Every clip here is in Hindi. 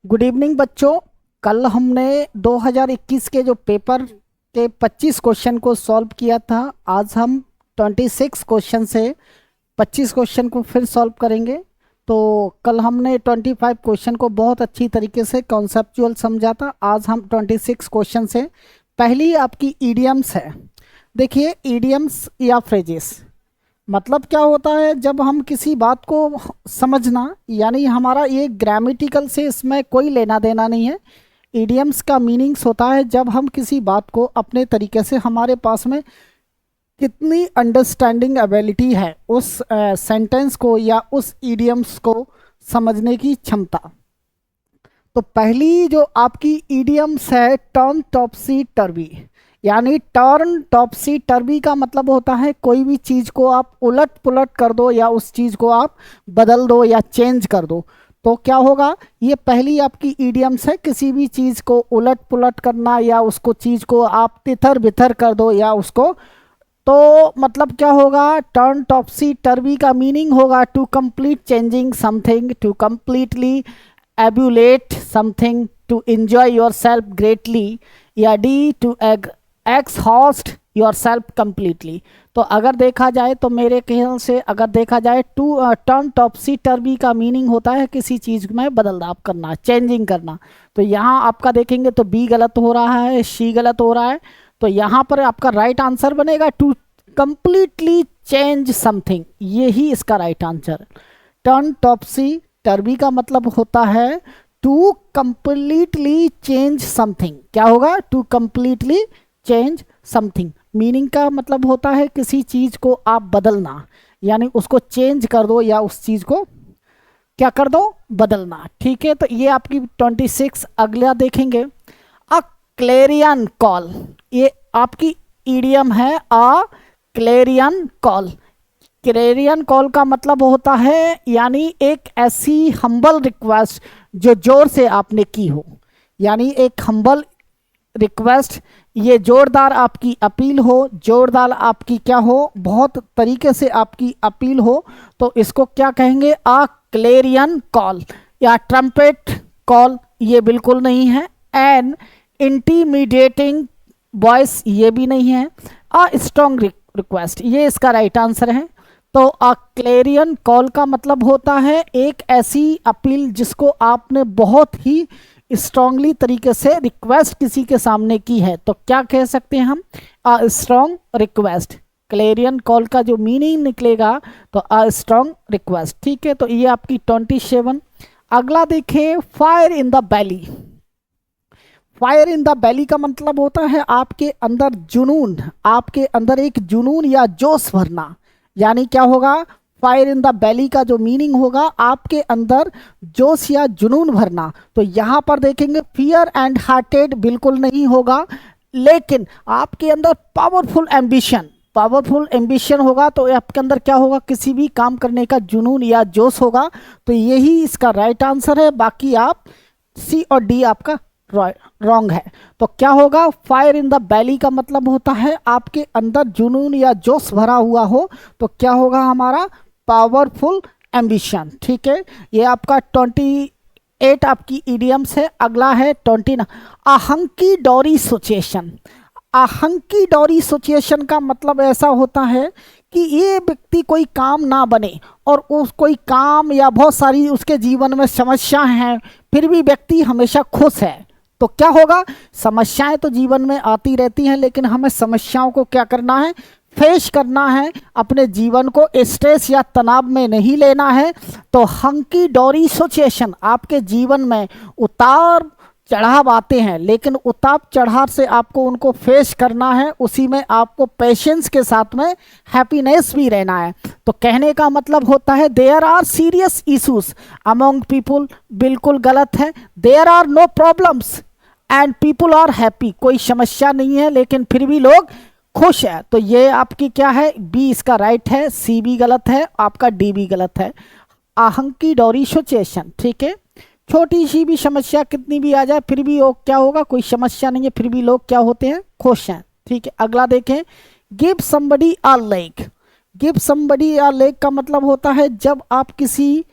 गुड इवनिंग बच्चों। कल हमने 2021 के जो पेपर के 25 क्वेश्चन को सॉल्व किया था। आज हम 26 क्वेश्चन से 25 क्वेश्चन को फिर सॉल्व करेंगे। तो कल हमने 25 क्वेश्चन को बहुत अच्छी तरीके से कॉन्सेप्चुअल समझा था। आज हम 26 क्वेश्चन से पहली आपकी ईडियम्स है। देखिए, ईडियम्स या फ्रेजेस मतलब क्या होता है, जब हम किसी बात को समझना, यानी हमारा ये ग्रामेटिकल से इसमें कोई लेना देना नहीं है। इडियम्स का मीनिंग्स होता है जब हम किसी बात को अपने तरीके से, हमारे पास में कितनी अंडरस्टैंडिंग एबिलिटी है उस सेंटेंस को या उस इडियम्स को समझने की क्षमता। तो पहली जो आपकी इडियम्स है टर्न टॉपसी टर्वी, यानी टर्न टॉपसी टर्वी का मतलब होता है कोई भी चीज़ को आप उलट पुलट कर दो या उस चीज़ को आप बदल दो या चेंज कर दो। तो क्या होगा, ये पहली आपकी इडियम्स है, किसी भी चीज़ को उलट पुलट करना या उसको चीज़ को आप तितर बितर कर दो या उसको। तो मतलब क्या होगा, टर्न टॉपसी टर्वी का मीनिंग होगा to complete changing something, to completely ablate something, to enjoy yourself greatly, या D to exhaust yourself completely. तो अगर देखा जाए तो मेरे ख्याल से अगर देखा जाए टर्न टॉपसी टर्वी का मीनिंग होता है किसी चीज़ में बदलाव करना, चेंजिंग करना। तो यहाँ आपका देखेंगे तो बी गलत हो रहा है, सी गलत हो रहा है। तो यहाँ पर आपका राइट आंसर बनेगा टू कंप्लीटली चेंज समथिंग, यही इसका राइट आंसर। टर्न टॉपसी टर्वी का मतलब होता है टू कंप्लीटली चेंज समथिंग। क्या होगा, to completely change something. Meaning का मतलब होता है किसी चीज को आप बदलना, यानी उसको चेंज कर दो या उस चीज को क्या कर दो, बदलना। ठीक है, तो ये आपकी 26। अगला देखेंगे, अ क्लेरियन कॉल। ये आपकी ईडियम है, अ क्लेरियन कॉल। क्लेरियन कॉल का मतलब होता है यानी एक ऐसी हम्बल रिक्वेस्ट जो जोर से आपने की हो, यानी एक हम्बल रिक्वेस्ट, ये जोरदार आपकी अपील हो, जोरदार आपकी क्या हो, बहुत तरीके से आपकी अपील हो। तो इसको क्या कहेंगे, आ क्लेरियन कॉल या ट्रम्पेट कॉल, ये बिल्कुल नहीं है। एन इंटीमीडिएटिंग वॉइस, ये भी नहीं है। आ स्ट्रॉन्ग रिक्वेस्ट, ये इसका राइट आंसर है। तो आ क्लेरियन कॉल का मतलब होता है एक ऐसी अपील जिसको आपने बहुत ही स्ट्रांगली तरीके से रिक्वेस्ट किसी के सामने की है। तो क्या कह सकते हैं हम, a strong request. Clarion call का जो मीनिंग निकलेगा तो अ स्ट्रॉन्ग रिक्वेस्ट। ठीक है, तो ये आपकी 27। अगला देखिए, fire in the belly. Fire in the belly का मतलब होता है आपके अंदर जुनून, आपके अंदर एक जुनून या जोश भरना। यानी क्या होगा, फायर इन द बैली का जो मीनिंग होगा आपके अंदर जोश या जुनून भरना। तो यहाँ पर देखेंगे फियर एंड हार्टेड बिल्कुल नहीं होगा, लेकिन आपके अंदर पावरफुल एम्बिशन, पावरफुल एम्बिशन होगा। तो आपके अंदर क्या होगा, किसी भी काम करने का जुनून या जोश होगा। तो यही इसका राइट आंसर है। बाकी आप सी और डी आपका रॉन्ग है। तो क्या होगा, फायर इन द बैली का मतलब होता है आपके अंदर जुनून या जोश भरा हुआ हो। तो क्या होगा हमारा, पावरफुल एम्बिशन। ठीक है, ये आपका 28 आपकी इडियम्स है। अगला है 29, आहंकी डोरी सिचुएशन। आहंकी डोरी सिचुएशन का मतलब ऐसा होता है कि ये व्यक्ति कोई काम ना बने और उस कोई काम या बहुत सारी उसके जीवन में समस्या हैं, फिर भी व्यक्ति हमेशा खुश है। तो क्या होगा, समस्याएं तो जीवन में आती रहती हैं, लेकिन हमें समस्याओं को क्या करना है, फेस करना है। अपने जीवन को स्ट्रेस या तनाव में नहीं लेना है। तो हंकी डोरी सिचुएशन, आपके जीवन में उतार चढ़ाव आते हैं, लेकिन उतार चढ़ाव से आपको उनको फेस करना है, उसी में आपको पेशेंस के साथ में हैप्पीनेस भी रहना है। तो कहने का मतलब होता है there are serious issues among people, बिल्कुल गलत है। There are no problems and people are happy, कोई समस्या नहीं है लेकिन फिर भी लोग खुश है। तो ये आपकी क्या है, बी इसका राइट है, सी भी गलत है, आपका डी भी गलत है। आहंकी डोरी सिचुएशन। ठीक है, छोटी सी भी समस्या कितनी भी आ जाए फिर भी वो क्या होगा, कोई समस्या नहीं है, फिर भी लोग क्या होते हैं, खुश हैं। ठीक है, अगला देखें, give somebody a leg. Give somebody a leg का मतलब होता है जब आप किसी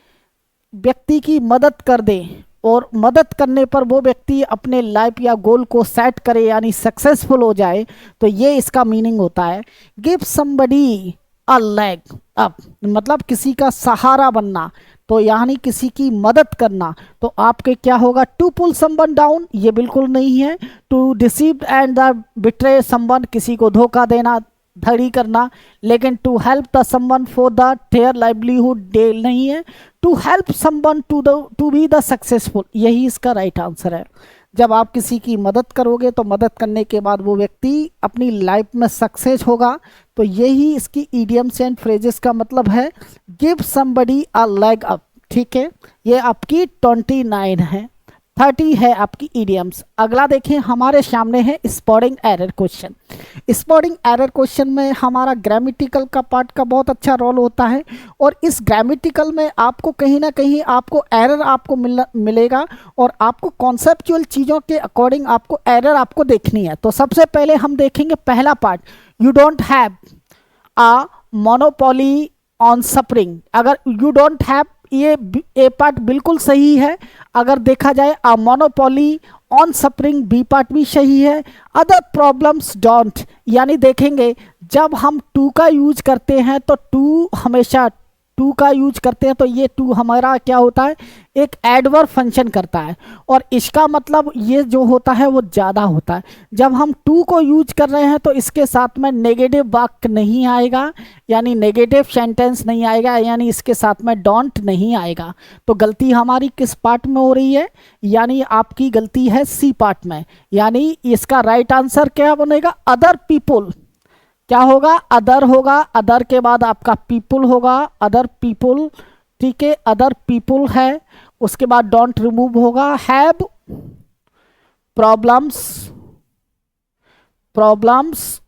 व्यक्ति की मदद कर दें, और मदद करने पर वो व्यक्ति अपने लाइफ या गोल को सेट करे यानी सक्सेसफुल हो जाए, तो ये इसका मीनिंग होता है। Give somebody a leg up, मतलब किसी का सहारा बनना, तो यानी किसी की मदद करना। तो आपके क्या होगा, टू पुल समवन डाउन, ये बिल्कुल नहीं है। To deceive and the betray someone, किसी को धोखा देना, धड़ी करना। लेकिन to help the someone for the their livelihood, डेल नहीं है। To help someone to be the successful, यही इसका राइट आंसर है। जब आप किसी की मदद करोगे तो मदद करने के बाद वो व्यक्ति अपनी लाइफ में सक्सेस होगा, तो यही इसकी इडियम्स एंड फ्रेजेस का मतलब है। Give somebody a leg up, ठीक है। ये आपकी 29 है। 30 है आपकी इडियम्स। अगला देखें, हमारे सामने है spelling error question. Spelling error question में हमारा ग्रामेटिकल का पार्ट का बहुत अच्छा रोल होता है, और इस ग्रामेटिकल में आपको कहीं ना कहीं आपको एरर आपको मिलेगा, और आपको कॉन्सेप्चुअल चीज़ों के अकॉर्डिंग आपको एरर आपको देखनी है। तो सबसे पहले हम देखेंगे पहला part, you don't have a monopoly on suffering. अगर यू डोंट हैव, ये ए पार्ट बिल्कुल सही है। अगर देखा जाए a monopoly on suffering, B part भी सही है। अदर प्रॉब्लम्स डोंट, यानी देखेंगे जब हम टू का यूज करते हैं तो टू हमेशा टू का यूज करते हैं, तो ये टू हमारा क्या होता है, एक एडवर्ब फंक्शन करता है, और इसका मतलब ये जो होता है वो ज़्यादा होता है। जब हम टू को यूज कर रहे हैं तो इसके साथ में नेगेटिव वाक्य नहीं आएगा, यानी नेगेटिव सेंटेंस नहीं आएगा, यानी इसके साथ में डोंट नहीं आएगा। तो गलती हमारी किस पार्ट में हो रही है, यानी आपकी गलती है सी पार्ट में। यानी इसका राइट आंसर क्या बनेगा, अदर पीपुल। क्या होगा, अदर होगा, अदर के बाद आपका पीपुल होगा, अदर पीपुल, ठीक है, अदर पीपुल है। उसके बाद डोंट रिमूव होगा, हैव प्रॉब्लम्स, प्रॉब्लम्स,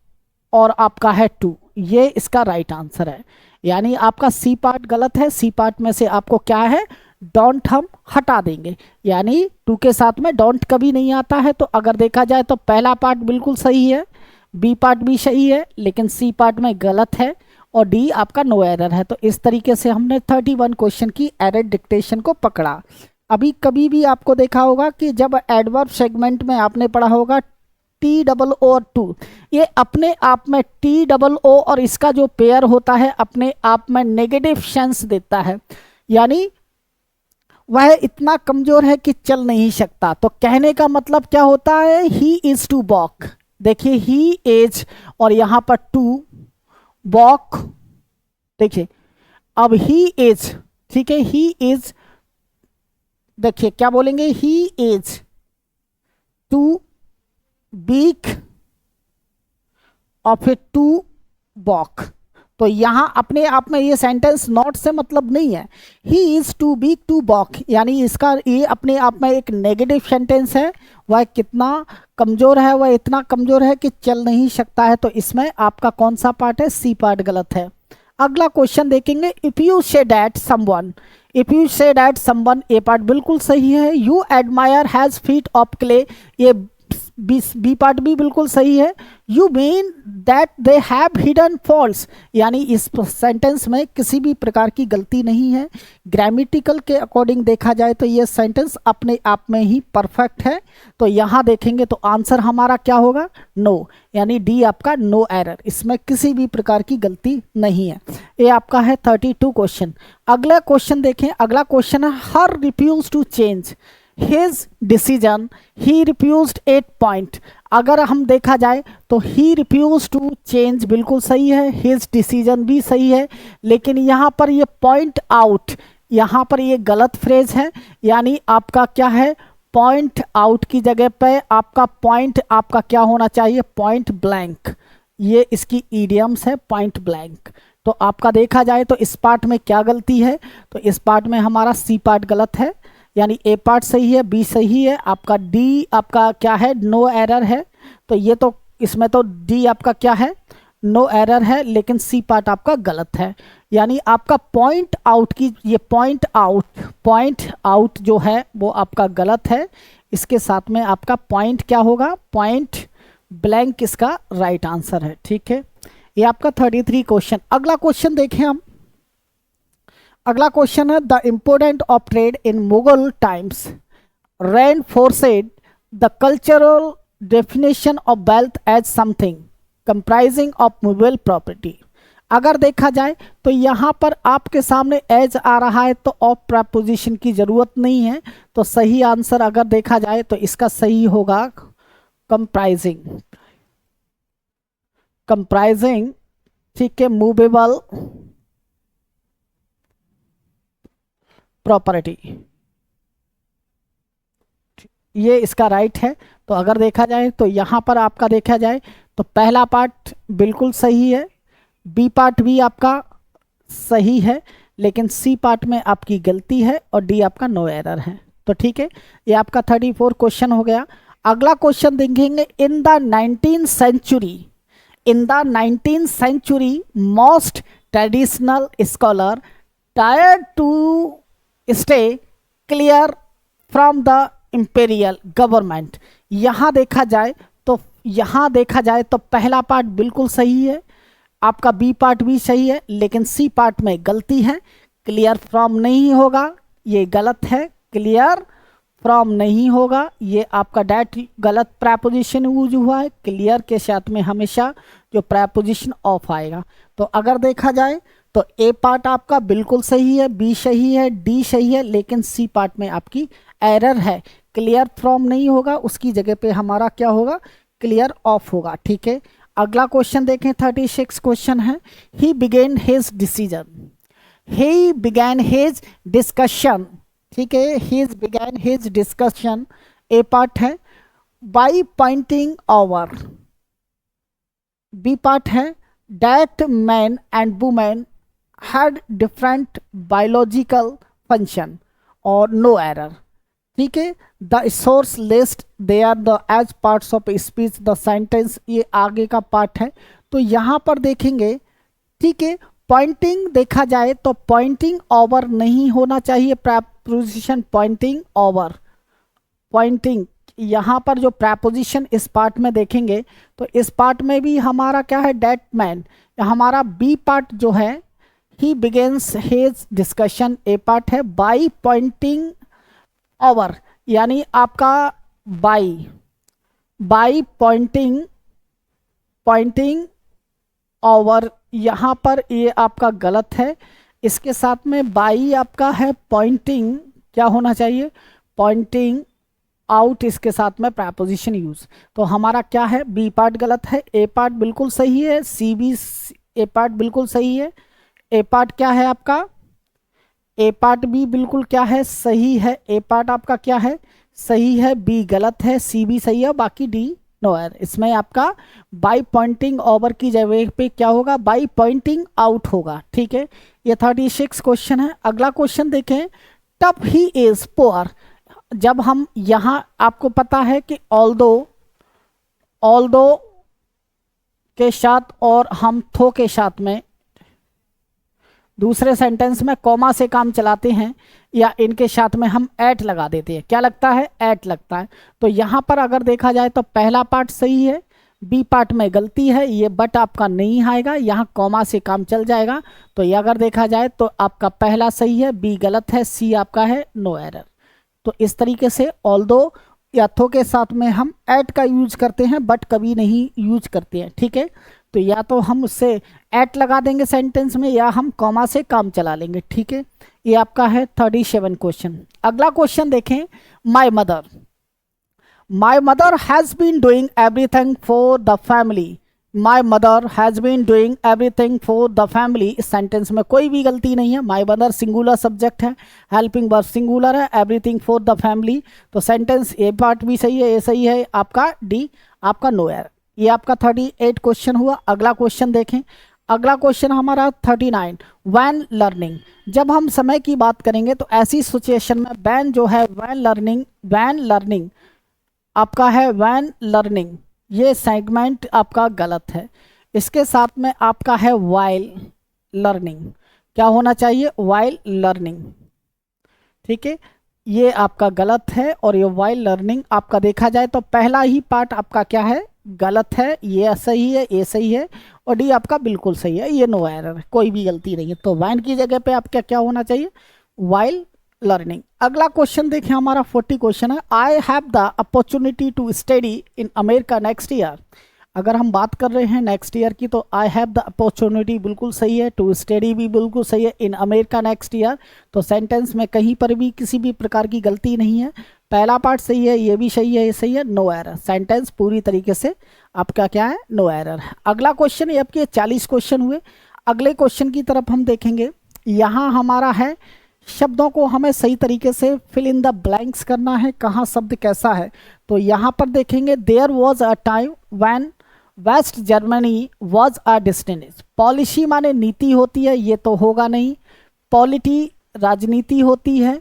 और आपका है टू। ये इसका राइट आंसर है। यानी आपका सी पार्ट गलत है। सी पार्ट में से आपको क्या है, डोंट हम हटा देंगे, यानी टू के साथ में डोंट कभी नहीं आता है। तो अगर देखा जाए तो पहला पार्ट बिल्कुल सही है, बी पार्ट भी सही है, लेकिन सी पार्ट में गलत है, और डी आपका नो एरर है। तो इस तरीके से हमने 31 क्वेश्चन की एरर डिक्टेशन को पकड़ा। अभी कभी भी आपको देखा होगा कि जब एडवर्ब सेगमेंट में आपने पढ़ा होगा टी डबल ओ और टू, ये अपने आप में टी डबल ओ और इसका जो पेयर होता है अपने आप में नेगेटिव सेंस देता है, यानी वह इतना कमजोर है कि चल नहीं सकता। तो कहने का मतलब क्या होता है, ही इज टू वॉक। देखिए ही इज, और यहां पर टू वॉक, देखिए अब ही इज, ठीक है, ही इज, देखिए क्या बोलेंगे, ही इज टू वीक और फिर टू वॉक। तो यहां अपने आप में ये सेंटेंस नॉट से मतलब नहीं है, he is too weak to walk, यानी इसका ये अपने आप में एक नेगेटिव सेंटेंस है। वह कितना कमजोर है, वह इतना कमजोर है कि चल नहीं सकता है। तो इसमें आपका कौन सा पार्ट है, सी पार्ट गलत है। अगला क्वेश्चन देखेंगे, if you say that someone, if you say that someone, A part बिल्कुल सही है। You admire has feet of clay, ये बी पार्ट भी बिल्कुल सही है। You mean that they have hidden faults, यानी इस सेंटेंस में किसी भी प्रकार की गलती नहीं है। ग्रामेटिकल के अकॉर्डिंग देखा जाए तो ये सेंटेंस अपने आप में ही परफेक्ट है। तो यहाँ देखेंगे तो आंसर हमारा क्या होगा, नो, यानी डी आपका नो एरर, इसमें किसी भी प्रकार की गलती नहीं है। ये आपका है 32 क्वेश्चन। अगला क्वेश्चन देखें, अगला क्वेश्चन है, her refuse to change his decision, he refused 8 point। अगर हम देखा जाए तो he refused to change बिल्कुल सही है, his decision भी सही है, लेकिन यहाँ पर ये point out, यहाँ पर ये गलत फ्रेज है। यानी आपका क्या है, point out की जगह पे आपका point आपका क्या होना चाहिए, point blank। ये इसकी इडियम्स है, point blank। तो आपका देखा जाए तो इस पार्ट में क्या गलती है, तो इस पार्ट में हमारा सी पार्ट गलत है, यानी ए पार्ट सही है, बी सही है, आपका डी आपका क्या है, नो एरर है। तो ये तो इसमें तो डी आपका क्या है, नो एरर है, लेकिन सी पार्ट आपका गलत है। यानी आपका पॉइंट आउट की, ये पॉइंट आउट जो है वो आपका गलत है। इसके साथ में आपका पॉइंट क्या होगा, पॉइंट ब्लैंक इसका राइट आंसर है। ठीक है, ये आपका 33 क्वेश्चन। अगला क्वेश्चन देखें हम, अगला क्वेश्चन है, the important of trade in Mughal times. reinforced the cultural definition of wealth as something comprising of movable property। अगर देखा जाए तो यहाँ पर आपके सामने एज आ रहा है तो ऑफ प्रपोजिशन की जरूरत नहीं है, तो सही आंसर अगर देखा जाए तो इसका सही होगा कंप्राइजिंग। कंप्राइजिंग, ठीक है, मूवेबल प्रॉपर्टी, ये इसका राइट है। तो अगर देखा जाए तो यहाँ पर आपका देखा जाए तो पहला पार्ट बिल्कुल सही है, बी पार्ट भी आपका सही है, लेकिन सी पार्ट में आपकी गलती है और डी आपका नो एरर है। तो ठीक है, ये आपका 34 क्वेश्चन हो गया। अगला क्वेश्चन देखेंगे, in the 19th century most traditional scholar tried to stay clear from the imperial government। यहाँ देखा जाए तो पहला पार्ट बिल्कुल सही है, आपका बी पार्ट भी सही है, लेकिन सी पार्ट में गलती है, क्लियर फ्रॉम नहीं होगा, ये गलत है, क्लियर फ्रॉम नहीं होगा, ये आपका डैट गलत प्रपोजिशन यूज हुआ है, क्लियर के साथ में हमेशा जो प्रपोजिशन ऑफ आएगा। तो अगर देखा जाए तो ए पार्ट आपका बिल्कुल सही है, बी सही है, डी सही है, लेकिन सी पार्ट में आपकी एरर है, क्लियर फ्रॉम नहीं होगा, उसकी जगह पे हमारा क्या होगा, क्लियर ऑफ होगा। ठीक है, अगला क्वेश्चन देखें, 36 क्वेश्चन है। ही बिगेन हिज डिस्कशन, ठीक है, his begin his discussion, A part है, by pointing over, B part है, that man and women had different biological function और नो एरर। ठीक है, the source list they are the as parts of speech the sentence, ये आगे का पार्ट है। तो यहाँ पर देखेंगे, ठीक है, पॉइंटिंग देखा जाए तो पॉइंटिंग ओवर नहीं होना चाहिए, प्रपोजिशन पॉइंटिंग ओवर, पॉइंटिंग, यहाँ पर जो प्रपोजिशन इस पार्ट में देखेंगे तो इस पार्ट में भी हमारा क्या है, डेट मैन, हमारा बी पार्ट जो है, ही begins his discussion, A part है, बाई पॉइंटिंग ओवर, यानी आपका बाई पॉइंटिंग ओवर, यहाँ पर ये आपका गलत है, इसके साथ में बाई आपका है पॉइंटिंग, क्या होना चाहिए, पॉइंटिंग आउट, इसके साथ में प्रपोजिशन यूज। तो हमारा क्या है, बी पार्ट गलत है, ए पार्ट बिल्कुल सही है, सी बी, ए पार्ट बिल्कुल सही है, ए पार्ट क्या है आपका, ए पार्ट भी बिल्कुल क्या है, सही है, ए पार्ट आपका क्या है, सही है, बी गलत है, सी भी सही है, बाकी डी नो एरर। इसमें आपका बाई पॉइंटिंग ओवर की जगह पे क्या होगा, बाई पॉइंटिंग आउट होगा। ठीक है, ये 36 क्वेश्चन है। अगला क्वेश्चन देखें, टफ ही इज पुअर, जब हम यहाँ आपको पता है कि ऑल्दो के साथ और हम थो के साथ में दूसरे सेंटेंस में कॉमा से काम चलाते हैं, या इनके साथ में हम एट लगा देते हैं, क्या लगता है, एट लगता है। तो यहाँ पर अगर देखा जाए तो पहला पार्ट सही है, बी पार्ट में गलती है, ये बट आपका नहीं आएगा, यहाँ कॉमा से काम चल जाएगा। तो ये अगर देखा जाए तो आपका पहला सही है, बी गलत है, सी आपका है नो एरर। तो इस तरीके से ऑल्दो या थो के साथ में हम एट का यूज करते हैं, बट कभी नहीं यूज करते हैं। ठीक है, तो या तो हम उससे एट लगा देंगे सेंटेंस में, या हम कॉमा से काम चला लेंगे। ठीक है, ये आपका है 37 क्वेश्चन। अगला क्वेश्चन देखें, my mother has been doing everything for the family, my mother has been doing everything for the family, इस सेंटेंस में कोई भी गलती नहीं है, माय मदर सिंगुलर सब्जेक्ट है, हेल्पिंग वर्ब सिंगुलर है, एवरीथिंग फॉर द फैमिली, तो सेंटेंस ए पार्ट भी सही है, ए सही है, आपका डी आपका नो एरर। ये आपका 38 क्वेश्चन हुआ। अगला क्वेश्चन देखें, अगला क्वेश्चन हमारा 39, व्हेन लर्निंग, जब हम समय की बात करेंगे तो ऐसी सिचुएशन में व्हेन जो है, व्हेन लर्निंग आपका है, व्हेन लर्निंग, ये सेगमेंट आपका गलत है, इसके साथ में आपका है व्हाइल लर्निंग, क्या होना चाहिए, व्हाइल लर्निंग। ठीक है, ये आपका गलत है, और ये व्हाइल लर्निंग आपका देखा जाए तो पहला ही पार्ट आपका क्या है, गलत है, ये सही है, ये सही है, और डी आपका बिल्कुल सही है, ये नो एरर है, कोई भी गलती नहीं है। तो व्हेन की जगह पे आपका क्या होना चाहिए, व्हाइल लर्निंग। अगला क्वेश्चन देखिए हमारा 40 क्वेश्चन है, I have the opportunity to study in America next year. अगर हम बात कर रहे हैं नेक्स्ट ईयर की तो आई हैव द अपॉर्चुनिटी बिल्कुल सही है, टू स्टडी भी बिल्कुल सही है, इन अमेरिका नेक्स्ट ईयर। तो सेंटेंस में कहीं पर भी किसी भी प्रकार की गलती नहीं है, पहला पार्ट सही है, ये भी सही है, ये सही है, नो एरर। सेंटेंस पूरी तरीके से आपका क्या है, नो एरर है। अगला क्वेश्चन, ये आपके 40 क्वेश्चन हुए। अगले क्वेश्चन की तरफ हम देखेंगे। यहाँ हमारा है शब्दों को हमें सही तरीके से फिल इन द ब्लैंक्स करना है, कहाँ शब्द कैसा है। तो यहाँ पर देखेंगे, there was a time when West Germany was a destination. Policy माने नीति होती है, ये तो होगा नहीं। पॉलिटी राजनीति होती है,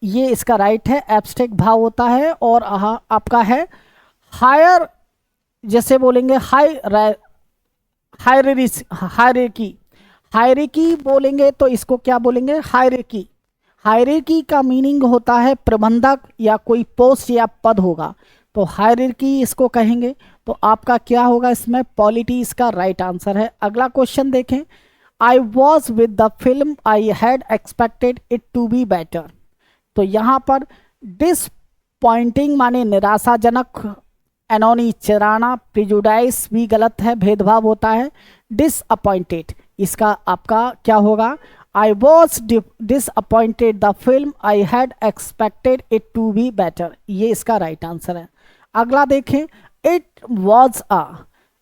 ये इसका राइट है। एब्स्ट्रैक्ट भाव होता है। और आपका है हायर, जैसे बोलेंगे हायरार्की, हायरार्की बोलेंगे तो इसको क्या बोलेंगे, हायरार्की। हायरार्की का मीनिंग होता है प्रबंधक या कोई पोस्ट या पद होगा, तो हायरार्की इसको कहेंगे। तो आपका क्या होगा इसमें, पॉलिटी इसका राइट आंसर है। अगला क्वेश्चन देखें, I was with the film I had expected it to be better. तो यहाँ पर डिसपॉइंटिंग माने निराशाजनक, एनोनी चिराना, प्रिजुडाइस भी गलत है, भेदभाव होता है। डिसअपॉइंटेड इसका आपका क्या होगा, I was disappointed the film I had expected it to be better, ये इसका राइट आंसर है। अगला देखें, it was a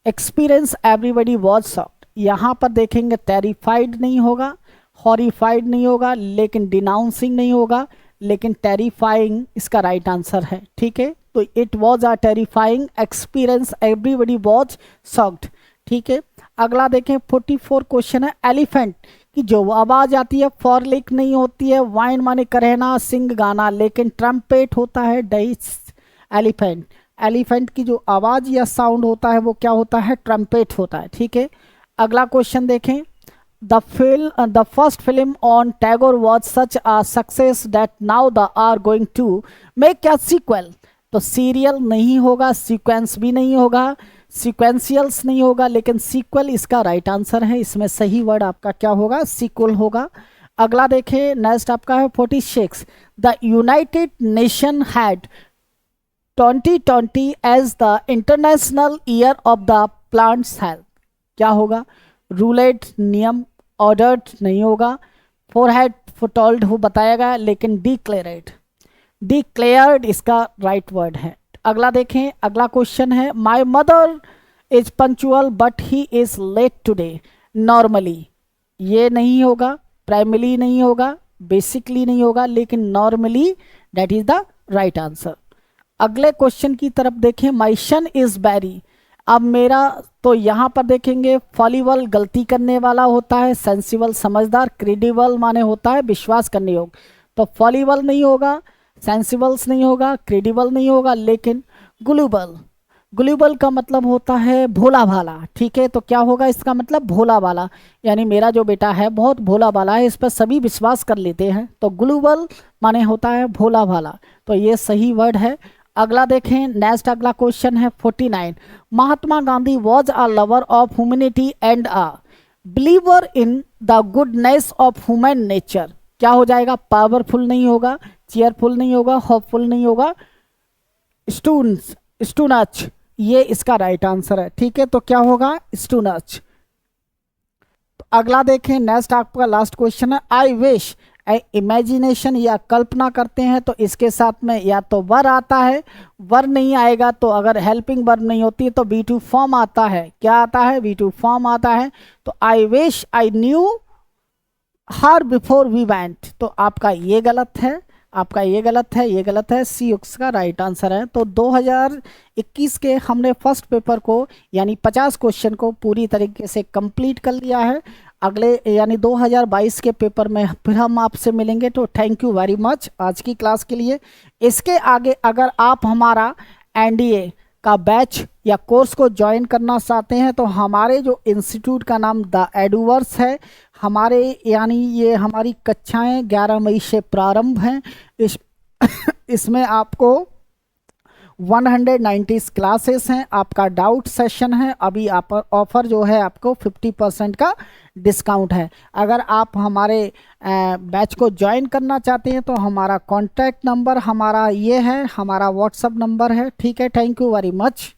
experience everybody was shocked. यहाँ पर देखेंगे टेरिफाइड नहीं होगा, हॉरिफाइड नहीं होगा, लेकिन डिनाउंसिंग नहीं होगा, लेकिन टेरिफाइंग इसका राइट आंसर है। ठीक है, तो it was a terrifying experience everybody was shocked. ठीक है, अगला देखें 44 क्वेश्चन है, एलिफेंट की जो आवाज आती है फॉरलिक नहीं होती है, वाइन माने करहना, सिंग गाना, लेकिन ट्रम्पेट होता है, डाइस। एलिफेंट, एलिफेंट की जो आवाज या साउंड होता है वो क्या होता है, ट्रम्पेट होता है। ठीक है, अगला क्वेश्चन देखें, the first film on Tagore was such a success that now they are going to make a sequel। तो सीरियल नहीं होगा, सीक्वेंस भी नहीं होगा, सीक्वेंशियल्स नहीं होगा, लेकिन सीक्वल इसका राइट आंसर है। इसमें सही वर्ड आपका क्या होगा, सीक्वल होगा। अगला देखें, नेक्स्ट आपका है 46, the United Nation had 2020 as the International Year of the Plants Health. क्या होगा, रूलेड, नियम, ऑर्डर्ड नहीं होगा, फोरहेड, फोटोल्ड हो बताया गया, लेकिन डिक्लेयर्ड, डिक्लेयर्ड इसका राइट वर्ड है। अगला देखें, अगला क्वेश्चन है, my mother is punctual but he is late today. Normally ये नहीं होगा, प्राइमली नहीं होगा, बेसिकली नहीं होगा, लेकिन normally that is the right answer. अगले क्वेश्चन की तरफ देखें, माई सन इज बैरी। अब मेरा, तो यहाँ पर देखेंगे फॉलीबल गलती करने वाला होता है, सेंसिबल समझदार, क्रेडिबल माने होता है विश्वास करने योग्य। तो फॉलीबल नहीं होगा, सेंसिबल्स नहीं होगा, क्रेडिबल नहीं होगा, लेकिन ग्लोबल, ग्लोबल का मतलब होता है भोला भाला। ठीक है, तो क्या होगा इसका मतलब, भोला भाला, यानी मेरा जो बेटा है बहुत भोला भाला है, इस पर सभी विश्वास कर लेते हैं। तो ग्लोबल माने होता है भोला भाला, तो ये सही वर्ड है। अगला देखें, नेक्स्ट अगला क्वेश्चन है 49, Mahatma Gandhi was a lover of humanity and a believer in the goodness of human nature. क्या हो जाएगा, पावरफुल नहीं होगा, चेयरफुल नहीं होगा, होपफुल नहीं होगा, स्टूनच, ये इसका राइट आंसर है। ठीक है, तो क्या होगा, स्टूनच। तो अगला देखें, नेक्स्ट आपका लास्ट क्वेश्चन है, आई विश। इमेजिनेशन या कल्पना करते हैं तो इसके साथ में या तो वर आता है, वर नहीं आएगा तो अगर हेल्पिंग वर्ब नहीं होती तो V2 फॉर्म आता है। क्या आता है, V2 फॉर्म आता है। तो I wish I knew her before we went, तो आपका ये गलत है, आपका ये गलत है, ये गलत है, सी उसका राइट आंसर है। तो 2021 के हमने फर्स्ट पेपर को यानी 50 क्वेश्चन को पूरी तरीके से कंप्लीट कर लिया है। अगले यानी 2022 के पेपर में फिर हम आपसे मिलेंगे। तो थैंक यू वेरी मच आज की क्लास के लिए। इसके आगे अगर आप हमारा NDA का बैच या कोर्स को ज्वाइन करना चाहते हैं तो हमारे जो इंस्टीट्यूट का नाम द एडुवर्स है, हमारे यानी ये हमारी कक्षाएं 11 मई से प्रारंभ हैं। इसमें आपको 190 क्लासेस हैं, आपका डाउट सेशन है, अभी आप ऑफर जो है आपको 50% का डिस्काउंट है। अगर आप हमारे बैच को ज्वाइन करना चाहते हैं तो हमारा कॉन्टैक्ट नंबर हमारा ये है, हमारा व्हाट्सअप नंबर है। ठीक है, थैंक यू वेरी मच।